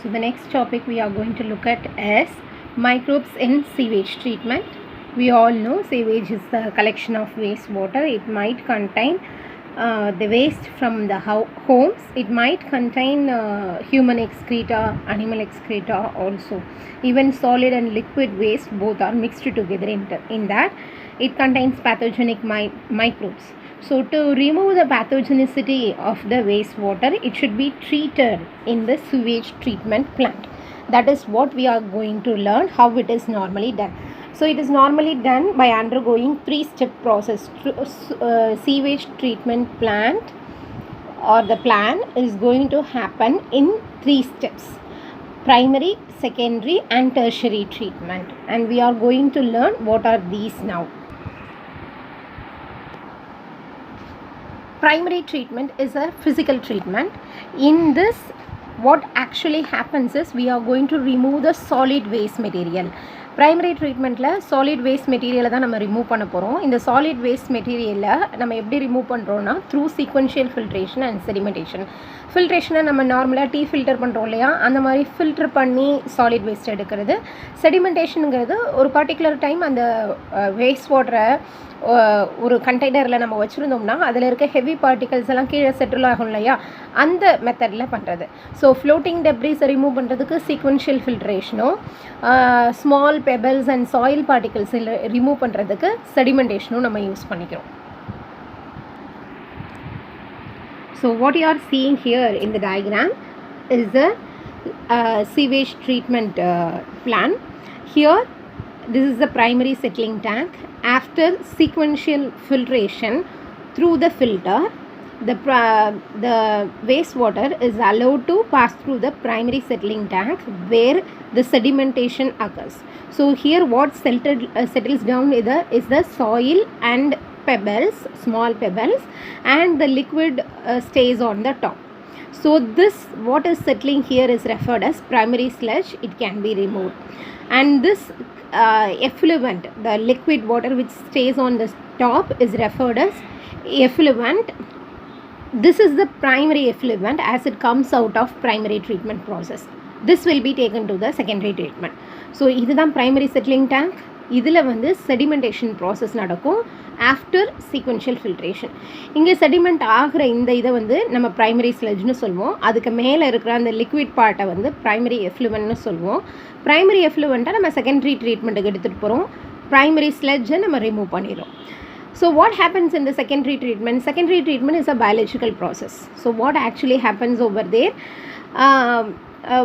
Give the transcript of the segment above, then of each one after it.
So the next topic we are going to look at is microbes in sewage treatment. We all know sewage is the collection of wastewater. It might contain the waste from the homes. It might contain human excreta, animal excreta also. Even solid and liquid waste both are mixed together in that. It contains pathogenic microbes. So to remove the pathogenicity of the wastewater, it should be treated in the sewage treatment plant. That is what we are going to learn how it is normally done. So it is normally done by undergoing 3-step process. Sewage treatment plant or the plan is going to happen in 3 steps: primary, secondary and tertiary treatment, and we are going to learn what are these now. Primary treatment is a physical treatment. In this, what actually happens is we are going to remove the solid waste material. Primary treatmentல solid waste material தான் நம்ம remove பண்ண போகிறோம். இந்த solid waste material நம்ம எப்படி remove பண்ணுறோம்னா through sequential filtration and sedimentation. ஃபில்ட்ரேஷனை நம்ம நார்மலாக டீ ஃபில்டர் பண்ணுறோம் இல்லையா, அந்த மாதிரி ஃபில்டர் பண்ணி சாலிட் வேஸ்ட் எடுக்கிறது. செடிமெண்டேஷனுங்கிறது ஒரு பர்டிகுலர் டைம் அந்த வேஸ்ட் வாட்டரை ஒரு கண்டெய்னரில் நம்ம வச்சுருந்தோம்னா அதில் இருக்க ஹெவி பார்ட்டிகல்ஸ் எல்லாம் கீழே செட்டில் ஆகும் இல்லையா, அந்த மெத்தடில் பண்ணுறது. ஸோ ஃப்ளோட்டிங் டெப்ரிஸை ரிமூவ் பண்ணுறதுக்கு சீக்வென்ஷியல் ஃபில்ட்ரேஷனும், small pebbles and soil particles remove பண்ணுறதுக்கு செடிமெண்டேஷனும் நம்ம யூஸ் பண்ணிக்கிறோம். So what you are seeing here in the diagram is the sewage treatment plan. Here this is the primary settling tank. After sequential filtration through the filter, the wastewater is allowed to pass through the primary settling tank where the sedimentation occurs. So here what settles down is the soil and pebbles, small pebbles, and the liquid stays on the top. So this what is settling here is referred as primary sludge. It can be removed, and this effluent, the liquid water which stays on the top, is referred as effluent. This is the primary effluent as it comes out of primary treatment process. This will be taken to the secondary treatment. So இதுதான் primary settling tank. இதில் வந்து sedimentation process நடக்கும் after sequential filtration. இங்கே sediment ஆகிற இந்த இதை வந்து நம்ம ப்ரைமரி ஸ்லெட்ஜ்னு சொல்லுவோம். அதுக்கு மேலே இருக்கிற அந்த லிக்விட் பார்ட்டை வந்து ப்ரைமரி எஃப்ளூவன்ட்னு சொல்லுவோம். ப்ரைமரி எஃப்ளூவண்ட்டை நம்ம செகண்டரி ட்ரீட்மெண்ட்டுக்கு எடுத்துகிட்டு போகிறோம். ப்ரைமரி ஸ்லெட்ஜை நம்ம ரிமூவ் பண்ணிடுறோம். So what happens in the secondary treatment? Secondary treatment is a biological process. So what actually happens over there?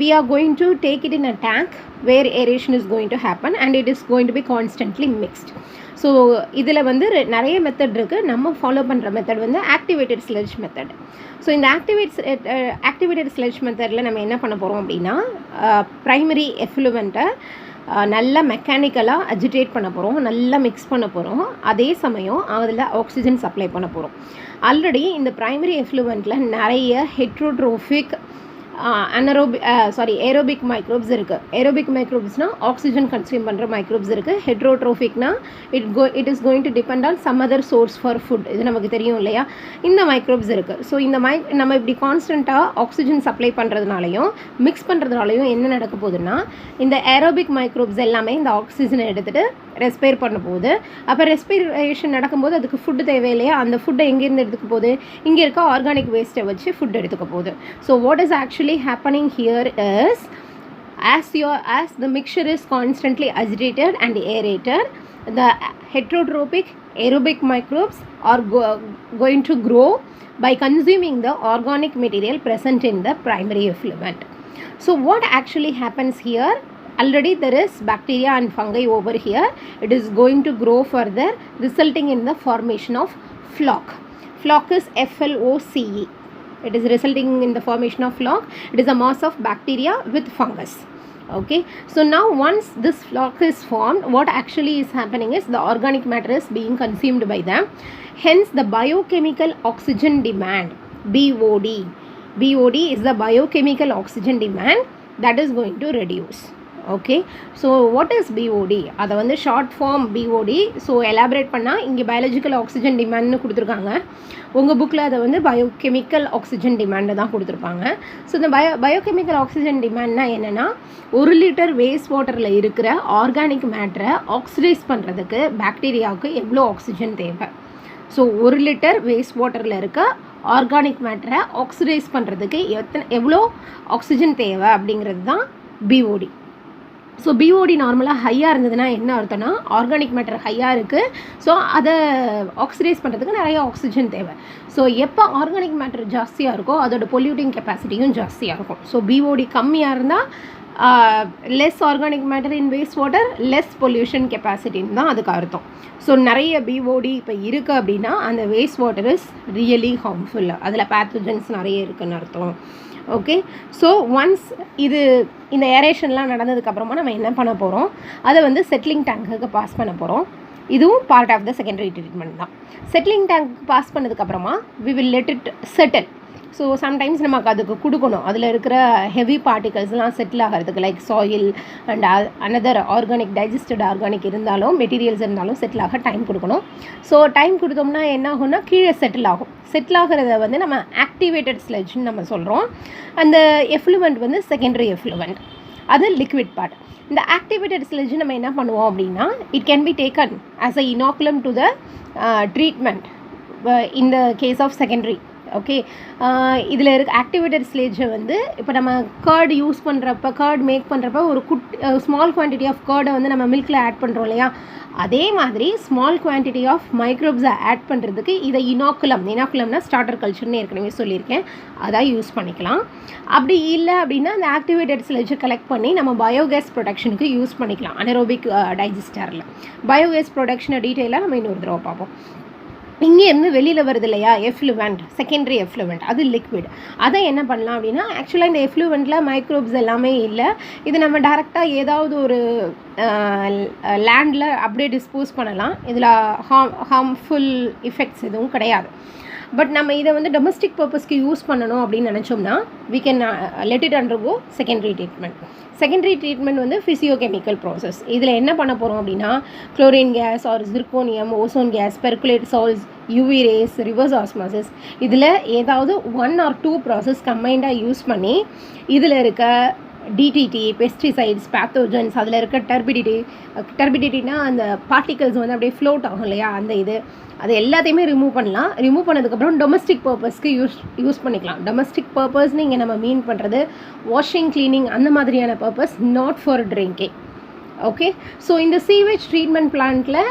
We are going to take it in a tank where aeration is going to happen and it is going to be constantly mixed. So இதில் வந்து நிறைய method இருக்குது. நம்ம follow பண்ணுற method வந்து activated sledge method. So இந்த activated sledge மெத்தடில் நம்ம என்ன பண்ண போகிறோம் அப்படின்னா, ப்ரைமரி எஃப்ளூவண்ட்டை நல்லா மெக்கானிக்கலாக அஜிடேட் பண்ண போகிறோம், நல்லா மிக்ஸ் பண்ண போகிறோம். அதே சமயம் அதில் ஆக்சிஜன் சப்ளை பண்ண போகிறோம். ஆல்ரெடி இந்த ப்ரைமரி எஃப்ளூவண்ட்டில் நிறைய ஹெட்ரோட்ரோஃபிக் ஏரோபிக் மைக்ரோப்ஸ் இருக்குது. ஏரோபிக் மைக்ரோப்ஸ்னால் ஆக்சிஜன் கன்சியூம் பண்ணுற மைக்ரோப்ஸ் இருக்குது. ஹெட்ரோட்ரோஃபிக்னா it is going to depend on some other source for food. இது நமக்கு தெரியும் இல்லையா, இந்த மைக்ரோப்ஸ் இருக்குது. ஸோ இந்த நம்ம இப்படி கான்ஸ்டண்ட்டாக ஆக்சிஜன் சப்ளை பண்ணுறதுனாலையும் மிக்ஸ் பண்ணுறதுனாலையும் என்ன நடக்க போகுதுன்னா, இந்த ஏரோபிக் மைக்ரோப்ஸ் எல்லாமே இந்த ஆக்சிஜனை எடுத்துகிட்டு ரெஸ்பைர் பண்ண போகுது. அப்போ ரெஸ்பிரேஷன் நடக்கும்போது அதுக்கு ஃபுட்டு தேவையில்லையா, அந்த ஃபுட்டை எங்கேருந்து எடுத்துக்க போகுது, இங்கே இருக்க ஆர்கானிக் வேஸ்ட்டை வச்சு ஃபுட் எடுத்துக்க போகுது. So what is actually happening here is as the mixture is constantly agitated and aerated, the heterotrophic aerobic microbes are going to grow by consuming the organic material present in the primary effluent. So what actually happens here? Already there is bacteria and fungi over here. It is going to grow further, resulting in the formation of floc. Floc is FLOCE. It is resulting in the formation of floc. It is a mass of bacteria with fungus. Okay, so now once this floc is formed, what actually is happening is the organic matter is being consumed by them. Hence the biochemical oxygen demand, BOD is the biochemical oxygen demand, that is going to reduce. Okay. So what is BOD? அதை வந்து short form BOD. So elaborate பண்ணால் இங்கே biological oxygen டிமாண்ட்னு கொடுத்துருக்காங்க. உங்கள் புக்கில் அதை வந்து biochemical oxygen demand தான் கொடுத்துருப்பாங்க. ஸோ இந்த பயோகெமிக்கல் ஆக்சிஜன் டிமாண்ட்னா என்னென்னா, 1 லிட்டர் வேஸ்ட் வாட்டரில் இருக்கிற ஆர்கானிக் மேட்டரை ஆக்சிடைஸ் பண்ணுறதுக்கு பாக்டீரியாவுக்கு எவ்வளோ ஆக்சிஜன் தேவை. ஸோ 1 லிட்டர் வேஸ்ட் வாட்டரில் இருக்க ஆர்கானிக் மேட்டரை ஆக்சிடைஸ் பண்ணுறதுக்கு எவ்வளோ ஆக்சிஜன் தேவை அப்படிங்கிறது தான் பிஓடி. ஸோ பிஓடி நார்மலாக ஹையாக இருந்ததுன்னா என்ன அர்த்தம்னா, ஆர்கானிக் மேட்டர் ஹையாக இருக்குது, ஸோ அதை ஆக்சிடைஸ் பண்ணுறதுக்கு நிறைய ஆக்சிஜன் தேவை. ஸோ எப்போ ஆர்கானிக் மேட்டர் ஜாஸ்தியாக இருக்கோ அதோட பொல்யூட்டிங் கெப்பாசிட்டியும் ஜாஸ்தியாக இருக்கும். ஸோ பிஓடி கம்மியாக இருந்தால் less organic matter in waste water, less pollution கெப்பாசிட்டின்னு தான் அதுக்கு அர்த்தம். ஸோ நிறைய பிஓடி இப்போ இருக்குது அப்படின்னா அந்த waste water is really harmful, அதில் பேத்தோஜன்ஸ் நிறைய இருக்குதுன்னு அர்த்தம். ஓகே. ஸோ ஒன்ஸ் இந்த ஏரேஷன்லாம் நடந்ததுக்கப்புறமா நம்ம என்ன பண்ண போகிறோம், அதை வந்து செட்டிலிங் டேங்க்குக்கு பாஸ் பண்ண போகிறோம். இதுவும் part of the secondary treatment தான். செட்டிலிங் டேங்க்கு பாஸ் பண்ணதுக்கப்புறமா we will let it settle. So sometimes நமக்கு அதுக்கு கொடுக்கணும், அதில் இருக்கிற ஹெவி பார்ட்டிகல்ஸ்லாம் செட்டில் ஆகிறதுக்கு, like soil and another organic digested organic இருந்தாலும் மெட்டீரியல்ஸ் இருந்தாலும் செட்டில் ஆக டைம் கொடுக்கணும். ஸோ டைம் கொடுத்தோம்னா என்ன ஆகும்னா கீழே செட்டில் ஆகும். செட்டில் ஆகிறத வந்து நம்ம ஆக்டிவேட்டட் ஸ்லெட்ஜ்னு நம்ம சொல்கிறோம். அந்த எஃப்ளூவெண்ட் வந்து செகண்டரி எஃப்ளூவெண்ட், அது லிக்விட் பார்ட். இந்த ஆக்டிவேட்டட் ஸ்லெட்ஜ் நம்ம என்ன பண்ணுவோம் அப்படின்னா, it can be taken as a inoculum to the treatment in the case of secondary. Okay. இதில் இருக்க ஆக்டிவேட்டட் ஸ்லேஜை வந்து இப்போ நம்ம கர்டு யூஸ் பண்ணுறப்ப, கர்டு மேக் பண்ணுறப்ப ஒரு ஸ்மால் குவான்டிட்டி ஆஃப் கர்டை வந்து நம்ம மில்கில் ஆட் பண்ணுறோம் இல்லையா, அதே மாதிரி ஸ்மால் குவான்டிட்டி ஆஃப் மைக்ரோப்ஸை ஆட் பண்ணுறதுக்கு இதை இனாக்குலம்னா ஸ்டார்டர் கல்ச்சர்னு ஏற்கனவே சொல்லியிருக்கேன், அதான் யூஸ் பண்ணிக்கலாம். அப்படி இல்லை அப்படின்னா அந்த ஆக்டிவேட்டட் ஸ்லேஜை கலெக்ட் பண்ணி நம்ம பயோகேஸ் ப்ரொடக்ஷனுக்கு யூஸ் பண்ணிக்கலாம். அனரோபிக் டைஜஸ்டரில் பயோகேஸ் ப்ரொடக்ஷனை டீட்டெயிலாக நம்ம இன்னொரு தடவை பார்ப்போம். இங்கேருந்து வெளியில் வருது இல்லையா எஃப்ளூவெண்ட், செகண்டரி எஃப்ளூவெண்ட், அது லிக்விட். அதை என்ன பண்ணலாம் அப்படின்னா, ஆக்சுவலாக இந்த எஃப்ளூவெண்ட்டில் மைக்ரோப்ஸ் எல்லாமே இல்லை, இது நம்ம டேரெக்டாக ஏதாவது ஒரு லேண்டில் அப்படியே டிஸ்போஸ் பண்ணலாம். இதில் ஹார்ம்ஃபுல் எஃபெக்ட்ஸ் எதுவும் கிடையாது. பட் நம்ம இதை வந்து டொமஸ்டிக் பர்பஸ்க்கு யூஸ் பண்ணணும் அப்படின்னு நினச்சோம்னா we can let it undergo secondary treatment. Secondary treatment வந்து ஃபிசியோகெமிக்கல் ப்ராசஸ். இதில் என்ன பண்ண போகிறோம் அப்படின்னா, chlorine gas or zirconium, ozone gas, percolate salts, UV rays, reverse osmosis, இதில் ஏதாவது 1 or 2 ப்ராசஸ் கம்பைண்டாக யூஸ் பண்ணி இதில் இருக்க டிடிடி, பெஸ்டிசைட்ஸ், பேத்தோஜன்ஸ், அதில் இருக்க டர்பிடிட்டினா அந்த பார்ட்டிகல்ஸ் வந்து அப்படியே ஃப்ளோட் ஆகும் இல்லையா, அந்த அது எல்லாத்தையுமே ரிமூவ் பண்ணலாம். ரிமூவ் பண்ணதுக்கப்புறம் டொமஸ்டிக் பர்பஸ்க்கு யூஸ் பண்ணிக்கலாம். டொமஸ்டிக் பர்பஸ்ன்னு இங்கே நம்ம மீன் பண்ணுறது வாஷிங், க்ளீனிங் அந்த மாதிரியான purpose, not for drinking. Okay. So இந்த சீவேஜ் ட்ரீட்மெண்ட் பிளான்ட்டில்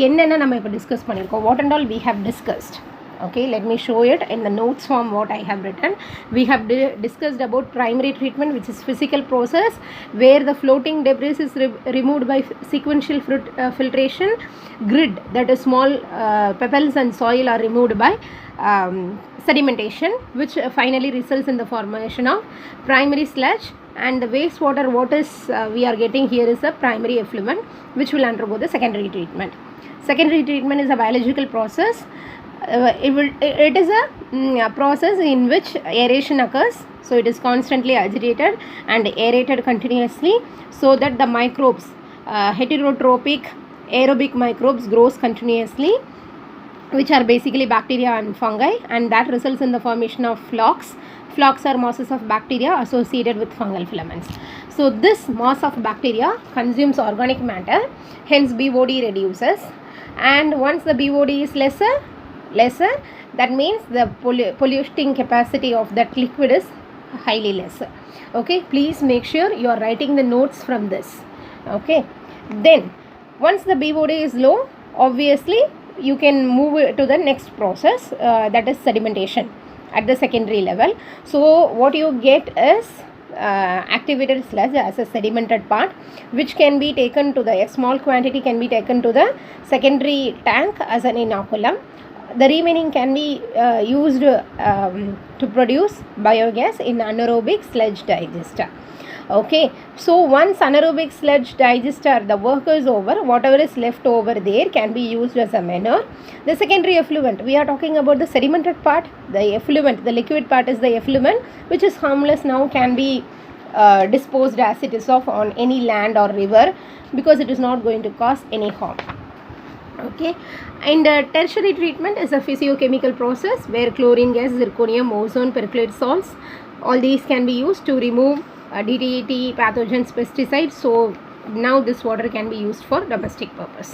என்னென்ன நம்ம இப்போ டிஸ்கஸ் பண்ணியிருக்கோம், what and all we have discussed. Okay, let me show it in the notes form what I have written. We have discussed about primary treatment, which is physical process where the floating debris is removed by sequential filtration. Grid, that is small pebbles and soil, are removed by sedimentation, which finally results in the formation of primary sludge. And the wastewater, what is we are getting here is a primary effluent, which will undergo the secondary treatment. Secondary treatment is a biological process. It is a process in which aeration occurs, so it is constantly agitated and aerated continuously so that the microbes, heterotrophic aerobic microbes, grows continuously, which are basically bacteria and fungi, and that results in the formation of flocs. Flocs are masses of bacteria associated with fungal filaments. So this mass of bacteria consumes organic matter, hence BOD reduces, and once the BOD is lesser, that means the polluting capacity of that liquid is highly lesser. Okay, please make sure you are writing the notes from this. Okay, then once the BOD is low, obviously you can move to the next process, that is sedimentation at the secondary level. So what you get is activated sludge as a sedimented part, which can be taken to a small quantity can be taken to the secondary tank as an inoculum. The remaining can be used to produce biogas in anaerobic sludge digester. Okay, so once anaerobic sludge digester, the work is over, whatever is left over there can be used as a manure. The secondary effluent, we are talking about the sedimented part. The effluent, the liquid part is the effluent, which is harmless now, can be disposed as it is of on any land or river, because it is not going to cause any harm. Okay, and tertiary treatment is a physiochemical process where chlorine gas, zirconium, ozone, perchlorate salts, all these can be used to remove DDT, pathogens, pesticides. So now this water can be used for domestic purpose.